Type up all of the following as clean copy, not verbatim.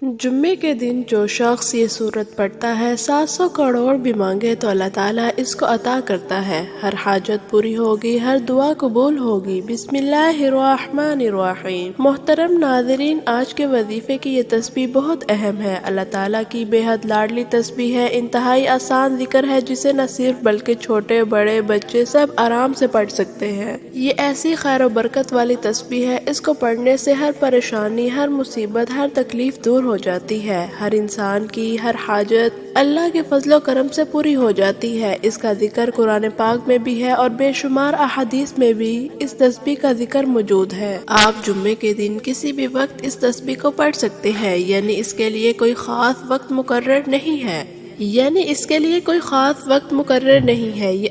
جمعے کے دن جو شخص یہ سورت پڑھتا ہے 700 کروڑ بھی مانگے تو اللہ تعالیٰ اس کو عطا کرتا ہے۔ ہر حاجت پوری ہوگی، ہر دعا قبول ہوگی۔ بسم اللہ الرحمن الرحیم۔ محترم ناظرین، آج کے وظیفے کی یہ تسبیح بہت اہم ہے۔ اللہ تعالیٰ کی بے حد لاڈلی تسبیح ہے، انتہائی آسان ذکر ہے جسے نہ صرف بلکہ چھوٹے بڑے بچے سب آرام سے پڑھ سکتے ہیں۔ یہ ایسی خیر و برکت والی تسبیح ہے، اس کو پڑھنے سے ہر پریشانی، ہر مصیبت، ہر تکلیف دور ہو جاتی ہے۔ ہر انسان کی ہر حاجت اللہ کے فضل و کرم سے پوری ہو جاتی ہے۔ اس کا ذکر قرآن پاک میں بھی ہے اور بے شمار احادیث میں بھی اس تسبیح کا ذکر موجود ہے۔ آپ جمعے کے دن کسی بھی وقت اس تسبیح کو پڑھ سکتے ہیں، یعنی اس کے لیے کوئی خاص وقت مقرر نہیں ہے۔ یہ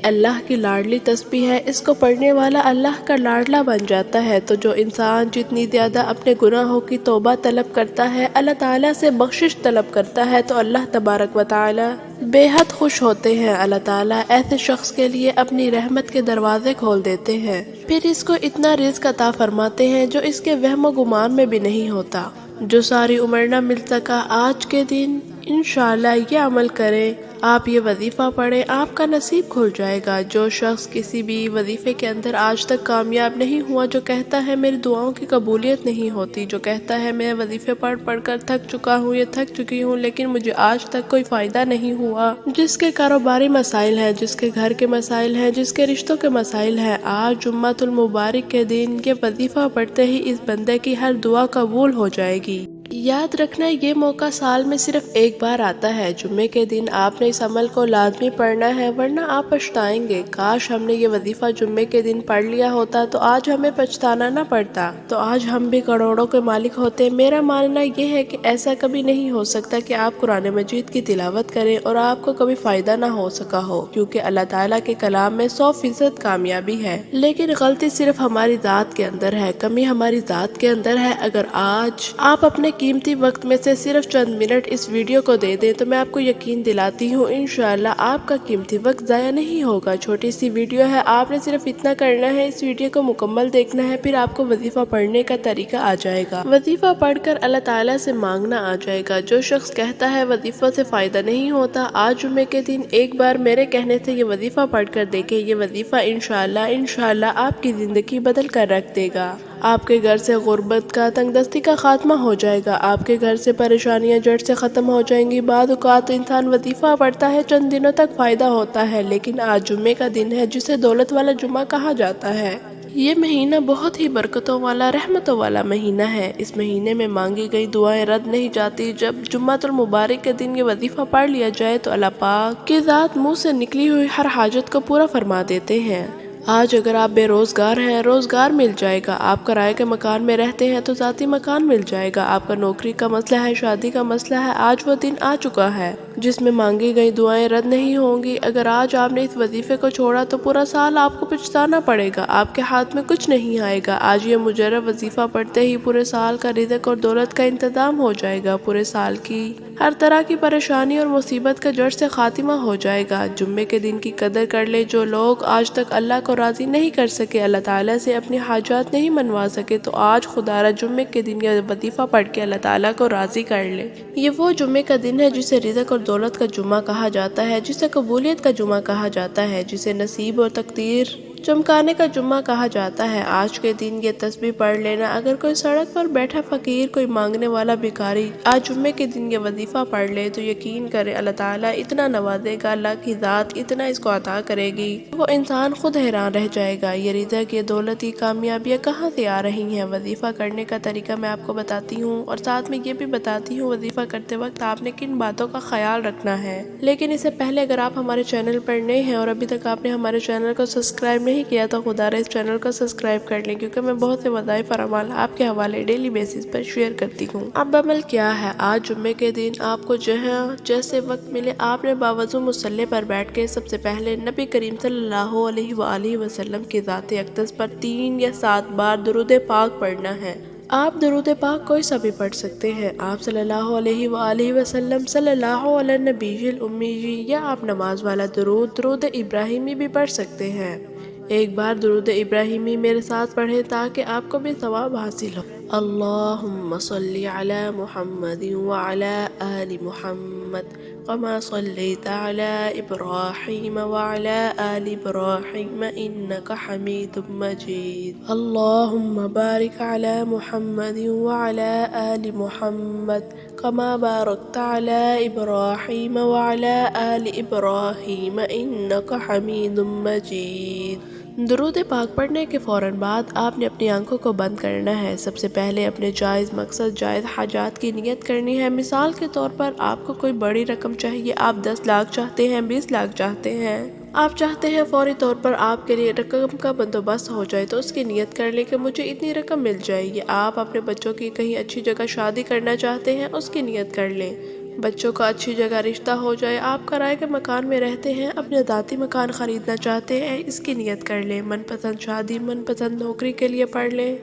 اللہ کی لاڈلی تسبیح ہے، اس کو پڑھنے والا اللہ کا لاڈلا بن جاتا ہے۔ تو جو انسان جتنی زیادہ اپنے گناہوں کی توبہ طلب کرتا ہے، اللہ تعالیٰ سے بخشش طلب کرتا ہے، تو اللہ تبارک و تعالیٰ بے حد خوش ہوتے ہیں۔ اللہ تعالیٰ ایسے شخص کے لیے اپنی رحمت کے دروازے کھول دیتے ہیں، پھر اس کو اتنا رزق عطا فرماتے ہیں جو اس کے وہم و گمان میں بھی نہیں ہوتا۔ جو ساری عمر نہ مل سکا، آج کے دن انشاءاللہ یہ عمل کریں، آپ یہ وظیفہ پڑھیں، آپ کا نصیب کھل جائے گا۔ جو شخص کسی بھی وظیفے کے اندر آج تک کامیاب نہیں ہوا، جو کہتا ہے میری دعاؤں کی قبولیت نہیں ہوتی، جو کہتا ہے میں وظیفے پڑھ کر تھک چکا ہوں، یہ تھک چکی ہوں، لیکن مجھے آج تک کوئی فائدہ نہیں ہوا، جس کے کاروباری مسائل ہیں، جس کے گھر کے مسائل ہیں، جس کے رشتوں کے مسائل ہیں، آج جمعہ المبارک کے دن یہ وظیفہ پڑھتے ہی اس بندے کی ہر دعا قبول ہو جائے گی۔ یاد رکھنا، یہ موقع سال میں صرف ایک بار آتا ہے۔ جمعے کے دن آپ نے اس عمل کو لازمی پڑھنا ہے، ورنہ آپ پچھتائیں گے۔ کاش ہم نے یہ وظیفہ جمعے کے دن پڑھ لیا ہوتا تو آج ہمیں پچھتانا نہ پڑتا، تو آج ہم بھی کروڑوں کے مالک ہوتے۔ میرا ماننا یہ ہے کہ ایسا کبھی نہیں ہو سکتا کہ آپ قرآن مجید کی تلاوت کریں اور آپ کو کبھی فائدہ نہ ہو سکا ہو، کیونکہ اللہ تعالیٰ کے کلام میں 100% کامیابی ہے۔ لیکن غلطی صرف ہماری ذات کے اندر ہے، کمی ہماری ذات کے اندر ہے۔ اگر آج آپ اپنے قیمتی وقت میں سے صرف چند منٹ اس ویڈیو کو دے دیں تو میں آپ کو یقین دلاتی ہوں انشاءاللہ آپ کا قیمتی وقت ضائع نہیں ہوگا۔ چھوٹی سی ویڈیو ہے، آپ نے صرف اتنا کرنا ہے، اس ویڈیو کو مکمل دیکھنا ہے، پھر آپ کو وظیفہ پڑھنے کا طریقہ آ جائے گا۔ وظیفہ پڑھ کر اللہ تعالیٰ سے مانگنا آ جائے گا۔ جو شخص کہتا ہے وظیفہ سے فائدہ نہیں ہوتا، آج جمعے کے دن ایک بار میرے کہنے سے یہ وظیفہ پڑھ کر دیکھیں۔ یہ وظیفہ انشاءاللہ آپ کی زندگی بدل کر رکھ دے گا۔ آپ کے گھر سے غربت کا، تنگ دستی کا خاتمہ ہو جائے گا، آپ کے گھر سے پریشانیاں جڑ سے ختم ہو جائیں گی۔ بعض اوقات انسان وظیفہ پڑھتا ہے، چند دنوں تک فائدہ ہوتا ہے، لیکن آج جمعے کا دن ہے جسے دولت والا جمعہ کہا جاتا ہے۔ یہ مہینہ بہت ہی برکتوں والا، رحمتوں والا مہینہ ہے۔ اس مہینے میں مانگی گئی دعائیں رد نہیں جاتی۔ جب جمعہ المبارک کے دن یہ وظیفہ پڑھ لیا جائے تو اللہ پاک کی ذات منہ سے نکلی ہوئی ہر حاجت کو پورا فرما دیتے ہیں۔ آج اگر آپ بے روزگار ہیں، روزگار مل جائے گا۔ آپ کرائے کے مکان میں رہتے ہیں تو ذاتی مکان مل جائے گا۔ آپ کا نوکری کا مسئلہ ہے، شادی کا مسئلہ ہے، آج وہ دن آ چکا ہے جس میں مانگی گئی دعائیں رد نہیں ہوں گی۔ اگر آج آپ نے اس وظیفے کو چھوڑا تو پورا سال آپ کو پچھتانا پڑے گا، آپ کے ہاتھ میں کچھ نہیں آئے گا۔ آج یہ مجرد وظیفہ پڑھتے ہی پورے سال کا رزق اور دولت کا انتظام ہو جائے گا، پورے سال کی ہر طرح کی پریشانی اور مصیبت کا جڑ سے خاتمہ ہو جائے گا۔ جمعے کے دن کی قدر کر لے۔ جو لوگ آج تک اللہ کو راضی نہیں کر سکے، اللہ تعالیٰ سے اپنی حاجات نہیں منوا سکے، تو آج خدا را جمعے کے دن یہ وظیفہ پڑھ کے اللہ تعالیٰ کو راضی کر لے۔ یہ وہ جمعے کا دن ہے جسے رزق اور دولت کا جمعہ کہا جاتا ہے، جسے قبولیت کا جمعہ کہا جاتا ہے، جسے نصیب اور تقدیر چمکانے کا جمعہ کہا جاتا ہے۔ آج کے دن یہ تسبیح پڑھ لینا۔ اگر کوئی سڑک پر بیٹھا فقیر، کوئی مانگنے والا بھکاری آج جمعے کے دن یہ وظیفہ پڑھ لے تو یقین کرے اللہ تعالیٰ اتنا نوازے گا، اللہ کی ذات اتنا اس کو عطا کرے گی، وہ انسان خود حیران رہ جائے گا۔ یہ رزق، یہ دولت، یہ کامیابیاں کہاں سے آ رہی ہیں؟ وظیفہ کرنے کا طریقہ میں آپ کو بتاتی ہوں، اور ساتھ میں یہ بھی بتاتی ہوں وظیفہ کرتے وقت آپ نے کن باتوں کا خیال رکھنا ہے۔ لیکن اس سے پہلے اگر آپ ہمارے چینل پر نئے ہیں اور ابھی تک آپ نے ہمارے چینل کو سبسکرائب نہیں کیا تو خدا را اس چینل کو سبسکرائب کر لیں، کیونکہ میں بہت سے وظائف اور اعمال آپ کے حوالے ڈیلی بیسس پر شیئر کرتی ہوں۔ اب عمل کیا ہے؟ آج جمعے کے دن آپ کو جہاں جیسے وقت ملے آپ نے باوضو مصلی پر بیٹھ کے سب سے پہلے نبی کریم صلی اللہ علیہ وآلہ وسلم کی ذات اقدس پر 3 یا 7 بار درود پاک پڑھنا ہے۔ آپ درود پاک کوئی سا بھی پڑھ سکتے ہیں۔ آپ صلی اللہ علیہ وآلہ وسلم، صلی اللہ علی النبی الامی، یا آپ نماز والا درود ابراہیمی بھی پڑھ سکتے ہیں۔ ایک بار درود ابراہیمی میرے ساتھ پڑھیں تاکہ آپ کو بھی ثواب حاصل ہو اللهم صل على محمد وعلى آل محمد كما صليت على إبراهيم وعلى آل إبراهيم إنك حميد مجيد. اللهم بارك على محمد وعلى آل محمد كما باركت على إبراهيم وعلى آل إبراهيم إنك حميد مجيد. درود پاک پڑھنے کے فوراً بعد آپ نے اپنی آنکھوں کو بند کرنا ہے۔ سب سے پہلے اپنے جائز مقصد، جائز حاجات کی نیت کرنی ہے۔ مثال کے طور پر آپ کو کوئی بڑی رقم چاہیے، آپ 10 لاکھ چاہتے ہیں، 20 لاکھ چاہتے ہیں، آپ چاہتے ہیں فوری طور پر آپ کے لیے رقم کا بندوبست ہو جائے، تو اس کی نیت کر لیں کہ مجھے اتنی رقم مل جائے گی۔ آپ اپنے بچوں کی کہیں اچھی جگہ شادی کرنا چاہتے ہیں، اس کی نیت کر لیں، بچوں کا اچھی جگہ رشتہ ہو جائے۔ آپ کرائے کے مکان میں رہتے ہیں، اپنے ذاتی مکان خریدنا چاہتے ہیں، اس کی نیت کر لیں۔ من پسند شادی، من پسند نوکری کے لیے پڑھ لیں۔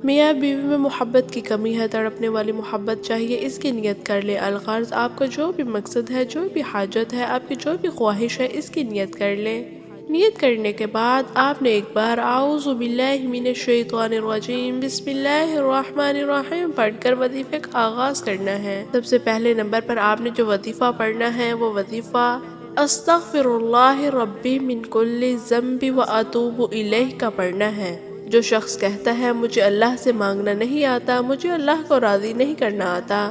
میاں بیوی میں محبت کی کمی ہے، تڑپنے والی محبت چاہیے، اس کی نیت کر لیں۔ الغرض آپ کا جو بھی مقصد ہے، جو بھی حاجت ہے، آپ کی جو بھی خواہش ہے، اس کی نیت کر لیں۔ نیت کرنے کے بعد آپ نے ایک بار اعوذ باللہ من الشیطان الرجیم بسم اللہ الرحمن الرحیم پڑھ کر وظیفے کا آغاز کرنا ہے۔ سب سے پہلے نمبر پر آپ نے جو وظیفہ پڑھنا ہے وہ وظیفہ استغفر اللہ ربی من کل ذنب واتوب الیہ کا پڑھنا ہے۔ جو شخص کہتا ہے مجھے اللہ سے مانگنا نہیں آتا، مجھے اللہ کو راضی نہیں کرنا آتا،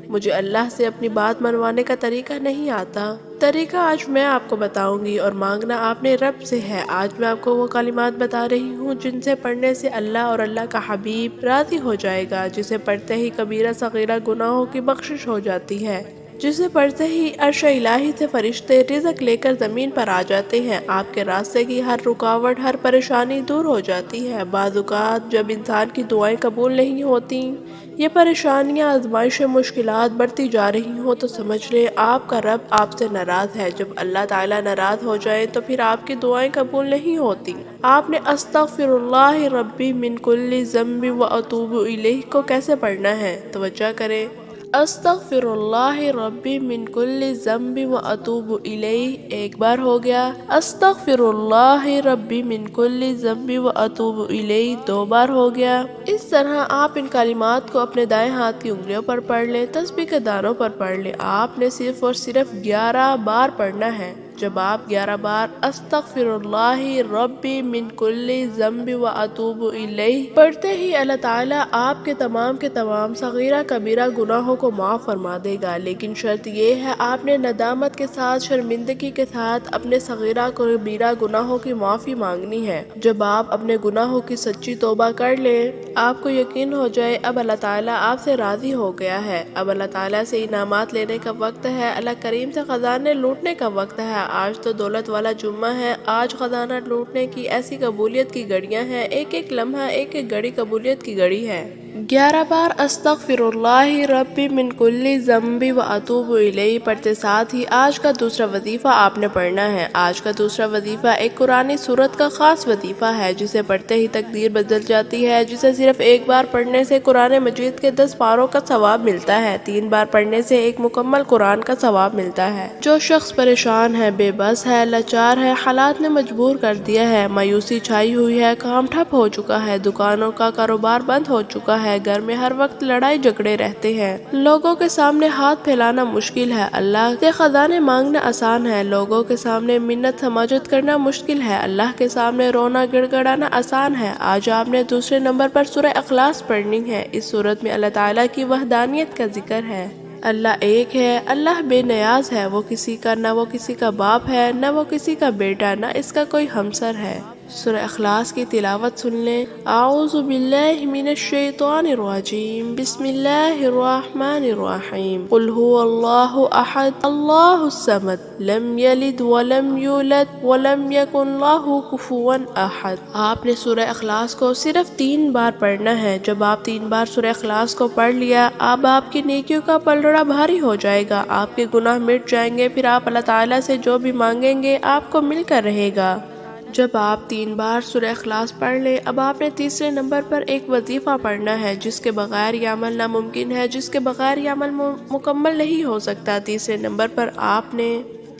مجھے اللہ سے اپنی بات منوانے کا طریقہ نہیں آتا، طریقہ آج میں آپ کو بتاؤں گی، اور مانگنا آپ نے رب سے ہے۔ آج میں آپ کو وہ کلمات بتا رہی ہوں جن سے پڑھنے سے اللہ اور اللہ کا حبیب راضی ہو جائے گا، جسے پڑھتے ہی کبیرہ صغیرہ گناہوں کی بخشش ہو جاتی ہے، جسے پڑھتے ہی عرش الہی سے فرشتے رزق لے کر زمین پر آ جاتے ہیں، آپ کے راستے کی ہر رکاوٹ، ہر پریشانی دور ہو جاتی ہے۔ بعض اوقات جب انسان کی دعائیں قبول نہیں ہوتی، یہ پریشانیاں، آزمائشیں، مشکلات بڑھتی جا رہی ہوں، تو سمجھ لیں آپ کا رب آپ سے ناراض ہے۔ جب اللہ تعالیٰ ناراض ہو جائے تو پھر آپ کی دعائیں قبول نہیں ہوتی۔ آپ نے استغفر اللہ ربی من کل ذنب واتوب الیہ کو کیسے پڑھنا ہے؟ توجہ کریں۔ استغفر اللہ ربی من کل ذنب واتوب الیہ ایک بار ہو گیا، استغفر اللہ ربی من کل ذنب واتوب الیہ 2 بار ہو گیا۔ اس طرح آپ ان کلمات کو اپنے دائیں ہاتھ کی انگلیوں پر پڑھ لیں، تسبیح کے دانوں پر پڑھ لیں۔ آپ نے صرف اور صرف 11 بار پڑھنا ہے۔ جب آپ 11 بار استغفر اللہ ربی من کل ذنب واتوب الیہ پڑھتے ہی اللہ تعالیٰ آپ کے تمام صغیرہ کبیرہ گناہوں کو معاف فرما دے گا، لیکن شرط یہ ہے آپ نے ندامت کے ساتھ، شرمندگی کے ساتھ اپنے صغیرہ کبیرہ گناہوں کی معافی مانگنی ہے۔ جب آپ اپنے گناہوں کی سچی توبہ کر لیں، آپ کو یقین ہو جائے اب اللہ تعالیٰ آپ سے راضی ہو گیا ہے، اب اللہ تعالیٰ سے انعامات لینے کا وقت ہے، اللہ کریم سے خزانے لوٹنے کا وقت ہے۔ آج تو دولت والا جمعہ ہے، آج خزانہ لوٹنے کی ایسی قبولیت کی گھڑیاں ہیں، ایک ایک لمحہ، ایک ایک گھڑی قبولیت کی گھڑی ہے۔ 11 بار استغفر اللہ ربی من کل ذنب واتوب الیہ پڑھتے ساتھ ہی آج کا دوسرا وظیفہ آپ نے پڑھنا ہے۔ آج کا دوسرا وظیفہ ایک قرآنی سورت کا خاص وظیفہ ہے، جسے پڑھتے ہی تقدیر بدل جاتی ہے، جسے صرف ایک بار پڑھنے سے قرآن مجید کے 10 پاروں کا ثواب ملتا ہے، 3 بار پڑھنے سے ایک مکمل قرآن کا ثواب ملتا ہے۔ جو شخص پریشان ہے، بے بس ہے، لاچار ہے، حالات نے مجبور کر دیا ہے، مایوسی چھائی ہوئی ہے، کام ٹھپ ہو چکا ہے، دکانوں کا کاروبار بند ہو چکا ہے، گھر میں ہر وقت لڑائی جھگڑے رہتے ہیں، لوگوں کے سامنے ہاتھ پھیلانا مشکل ہے، اللہ سے خزانے مانگنا آسان ہے، لوگوں کے سامنے منت سماجت کرنا مشکل ہے، اللہ کے سامنے رونا گڑ گڑانا آسان ہے۔ آج آپ نے دوسرے نمبر پر سورہ اخلاص پڑھنی ہے۔ اس سورت میں اللہ تعالیٰ کی وحدانیت کا ذکر ہے۔ اللہ ایک ہے، اللہ بے نیاز ہے، وہ کسی کا نہ وہ کسی کا باپ ہے، نہ وہ کسی کا بیٹا، نہ اس کا کوئی ہمسر ہے۔ سورہ اخلاص کی تلاوت سن لیں۔ اعوذ باللہ من الشیطان الرجیم بسم اللہ الرحمن الرحیم قل هو اللہ احد اللہ الصمد لم یلد ولم یولد ولم یکن لہ کفوا احد۔ آپ نے سورہ اخلاص کو صرف 3 بار پڑھنا ہے۔ جب آپ 3 بار سورہ اخلاص کو پڑھ لیا، اب آپ کی نیکیوں کا پلڑا بھاری ہو جائے گا، آپ کے گناہ مٹ جائیں گے، پھر آپ اللہ تعالیٰ سے جو بھی مانگیں گے آپ کو مل کر رہے گا۔ جب آپ 3 بار سورہ اخلاص پڑھ لیں، اب آپ نے تیسرے نمبر پر ایک وظیفہ پڑھنا ہے، جس کے بغیر یہ عمل ناممکن ہے، جس کے بغیر یہ عمل مکمل نہیں ہو سکتا۔ تیسرے نمبر پر آپ نے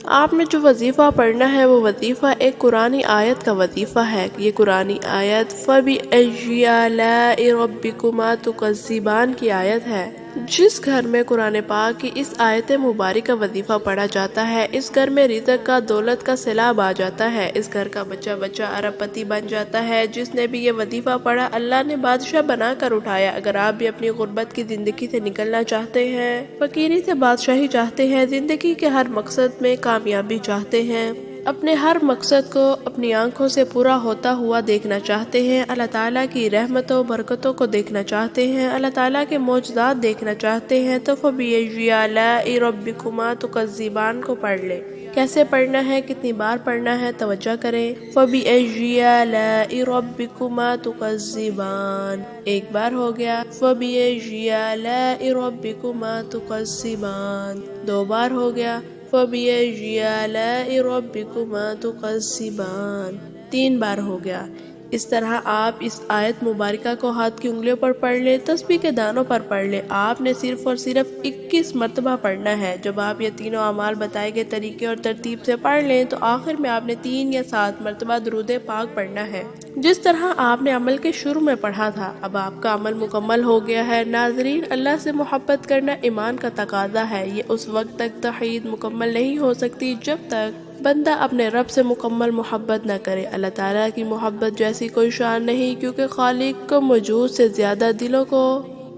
آپ نے جو وظیفہ پڑھنا ہے وہ وظیفہ ایک قرآنی آیت کا وظیفہ ہے۔ یہ قرآنی آیت فَبِأَيِّ آلَاءِ رَبِّكُمَا تُكَذِّبَانِ کی آیت ہے۔ جس گھر میں قرآن پاک کی اس آیت مبارکہ وظیفہ پڑھا جاتا ہے، اس گھر میں رزق کا، دولت کا سیلاب آ جاتا ہے، اس گھر کا بچہ بچہ ارب پتی بن جاتا ہے۔ جس نے بھی یہ وظیفہ پڑھا اللہ نے بادشاہ بنا کر اٹھایا۔ اگر آپ بھی اپنی غربت کی زندگی سے نکلنا چاہتے ہیں، فقیری سے بادشاہی چاہتے ہیں، زندگی کے ہر مقصد میں کامیابی چاہتے ہیں، اپنے ہر مقصد کو اپنی آنکھوں سے پورا ہوتا ہوا دیکھنا چاہتے ہیں، اللہ تعالیٰ کی رحمتوں برکتوں کو دیکھنا چاہتے ہیں، اللہ تعالیٰ کے معجزات دیکھنا چاہتے ہیں، تو فَبِأَيِّ آلَاءِ رَبِّكُمَا تُكَذِّبَانِ کو پڑھ لیں۔ کیسے پڑھنا ہے، کتنی بار پڑھنا ہے، توجہ کریں۔ فَبِأَيِّ آلَاءِ رَبِّكُمَا تُكَذِّبَانِ ایک بار ہو گیا۔ فَبِأَيِّ آلَاءِ رَبِّكُمَا تُكَذِّبَانِ دو بار ہو گیا۔ فَبِأَيِّ آلَاءِ رَبِّكُمَا تُكَذِّبَانِ تین بار ہو گیا۔ اس طرح آپ اس آیت مبارکہ کو ہاتھ کی انگلیوں پر پڑھ لیں، تسبیح کے دانوں پر پڑھ لیں۔ آپ نے صرف اور صرف 21 مرتبہ پڑھنا ہے۔ جب آپ یہ تینوں اعمال بتائے گئے طریقے اور ترتیب سے پڑھ لیں تو آخر میں آپ نے 3 یا 7 مرتبہ درود پاک پڑھنا ہے، جس طرح آپ نے عمل کے شروع میں پڑھا تھا۔ اب آپ کا عمل مکمل ہو گیا ہے۔ ناظرین، اللہ سے محبت کرنا ایمان کا تقاضا ہے۔ یہ اس وقت تک توحید مکمل نہیں ہو سکتی جب تک بندہ اپنے رب سے مکمل محبت نہ کرے۔ اللہ تعالیٰ کی محبت جیسی کوئی شان نہیں، کیونکہ خالق کو موجود سے زیادہ دلوں کو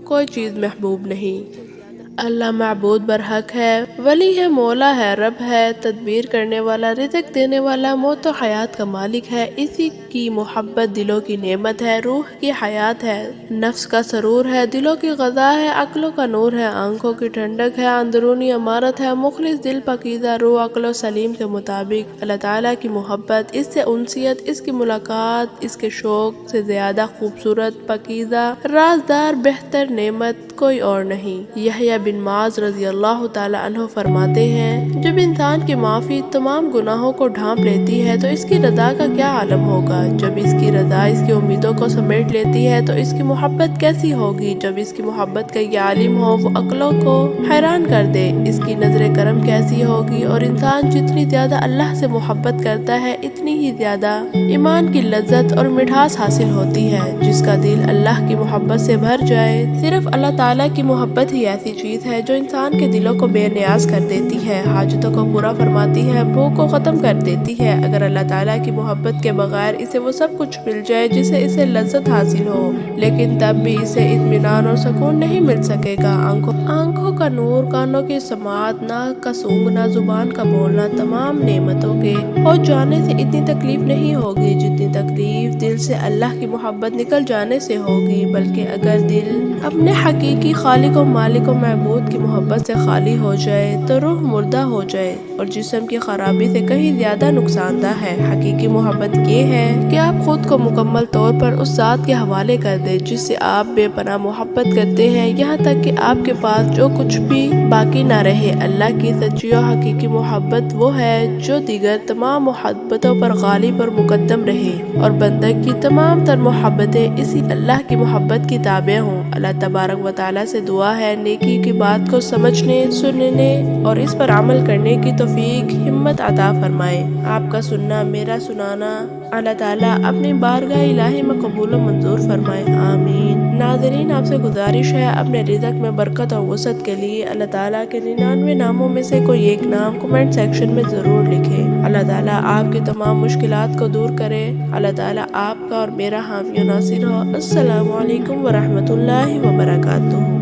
کوئی چیز محبوب نہیں۔ اللہ معبود برحق ہے، ولی ہے، مولا ہے، رب ہے، تدبیر کرنے والا، رزق دینے والا، موت و حیات کا مالک ہے۔ اسی کی محبت دلوں کی نعمت ہے، روح کی حیات ہے، نفس کا سرور ہے، دلوں کی غذا ہے، عقلوں کا نور ہے، آنکھوں کی ٹھنڈک ہے، اندرونی امارت ہے، مخلص دل پاکیزہ روح عقل و سلیم کے مطابق۔ اللہ تعالیٰ کی محبت، اس سے انسیت، اس کی ملاقات، اس کے شوق سے زیادہ خوبصورت، پاکیزہ، رازدار، بہتر نعمت کوئی اور نہیں۔ یحییٰ بن معاذ رضی اللہ تعالی عنہ فرماتے ہیں، جب انسان کی معافی تمام گناہوں کو ڈھانپ لیتی ہے تو اس کی رضا کا کیا عالم ہوگا؟ جب اس کی رضا اس کی امیدوں کو سمیٹ لیتی ہے تو اس کی محبت کیسی ہوگی؟ جب اس کی محبت کا یہ عالم ہو وہ عقلوں کو حیران کر دے، اس کی نظر کرم کیسی ہوگی؟ اور انسان جتنی زیادہ اللہ سے محبت کرتا ہے اتنی ہی زیادہ ایمان کی لذت اور مٹھاس حاصل ہوتی ہے۔ جس کا دل اللہ کی محبت سے بھر جائے، صرف اللہ تعالیٰ کی محبت ہی ایسی چیز ہے جو انسان کے دلوں کو بے نیاز کر دیتی ہے، حاجتوں کو پورا فرماتی ہے، بھوک کو ختم کر دیتی ہے۔ اگر اللہ تعالیٰ کی محبت کے بغیر اسے وہ سب کچھ مل جائے جسے اسے لذت حاصل ہو، لیکن تب بھی اسے اطمینان اور سکون نہیں مل سکے گا۔ آنکھوں کا نور، کانوں کی سماعت، ناک کا سونگھنا، زبان کا بولنا، تمام نعمتوں کے ہو جانے سے اتنی تکلیف نہیں ہوگی جتنی تکلیف دل سے اللہ کی محبت نکل جانے سے ہوگی۔ بلکہ اگر دل اپنے حقیقی خالق و مالک و معبود کی محبت سے خالی ہو جائے تو روح مردہ ہو جائے اور جسم کی خرابی سے کہیں زیادہ نقصان دہ ہے۔ حقیقی محبت یہ ہے کہ آپ خود کو مکمل طور پر اس ذات کے حوالے کر دیں جس سے آپ بے پناہ محبت کرتے ہیں، یہاں تک کہ آپ کے پاس جو کچھ بھی باقی نہ رہے۔ اللہ کی سچی و حقیقی محبت وہ ہے جو دیگر تمام محبتوں پر غالب اور مقدم رہے اور بندہ کی تمام تر محبتیں اسی اللہ کی محبت کی تابع ہوں۔ اللہ تبارک و تعالیٰ سے دعا ہے نیکی کی بات کو سمجھنے، سننے اور اس پر عمل کرنے کی توفیق ہمت عطا فرمائے۔ آپ کا سننا میرا سنانا اللہ تعالیٰ اپنی بارگاہ الہی میں قبول و منظور فرمائے، آمین۔ ناظرین، آپ سے گزارش ہے اپنے رزق میں برکت اور وسعت کے لیے اللہ تعالیٰ کے 99 ناموں میں سے کوئی ایک نام کمنٹ سیکشن میں ضرور لکھیں۔ اللہ تعالیٰ آپ کی تمام مشکلات کو دور کرے۔ اللہ تعالیٰ آپ کا اور میرا حامی و ناصر ہو۔ السلام علیکم ورحمۃ اللہ وبرکاتہ۔